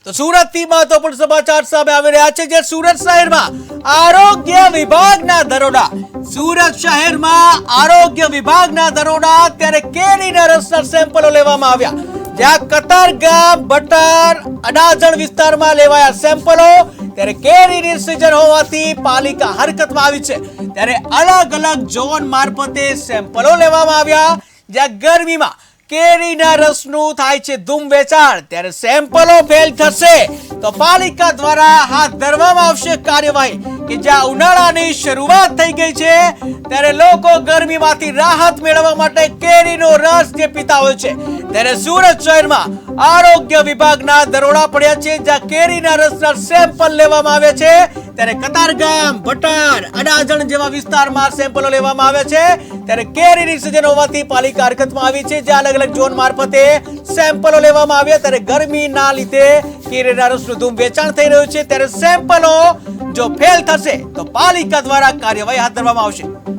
તો સુરતથી મહત્વપૂર્ણ સમાચાર સામે આવી રહ્યા છે જે સુરત શહેરમાં આરોગ્ય વિભાગના દરોડા ત્યારે કેરીના રસના સેમ્પલો લેવામાં આવ્યા જ્યાં કતારગામ બટાર અડાજણ વિસ્તારમાં લેવાયા સેમ્પલો ત્યારે કેરીની સિઝન હોવાથી પાલિકા હરકતમાં આવી છે ત્યારે અલગ અલગ ઝોન મારફતે સેમ્પલો લેવામાં આવ્યા જ્યાં ગરમીમાં કેરીના રસનું થાય છે ધૂમ વેચાણ ત્યારે સેમ્પલો ફેલ થશે તો પાલિકા દ્વારા હાથ ધરવામાં આવશે કાર્યવાહી કે જ્યાં ઉનાળાની શરૂઆત થઈ ગઈ છે ત્યારે લોકો ગરમીમાંથી રાહત મેળવવા માટે કેરીનો રસ જે પીતા હોય છે ત્યારે સુરત શહેરમાં આરોગ્ય વિભાગના દરોડા પડ્યા છે જ્યાં કેરીના રસના સેમ્પલ લેવામાં આવે છે ત્યારે કતારગામ ભટાર અડાજણ જેવા વિસ્તારમાં સેમ્પલો લેવામાં આવે છે ત્યારે કેરીની સિઝન હોવાથી પાલિકા હરકતમાં આવી છે જ્યાં અલગ અલગ ઝોન મારફતે સેમ્પલો લેવામાં આવ્યા ત્યારે ગરમીના લીધે કેરીના રસનું ધૂમ વેચાણ થઈ રહ્યું છે ત્યારે સેમ્પલો જો ફેલ થશે તો પાલિકા દ્વારા કાર્યવાહી હાથ ધરવામાં આવશે।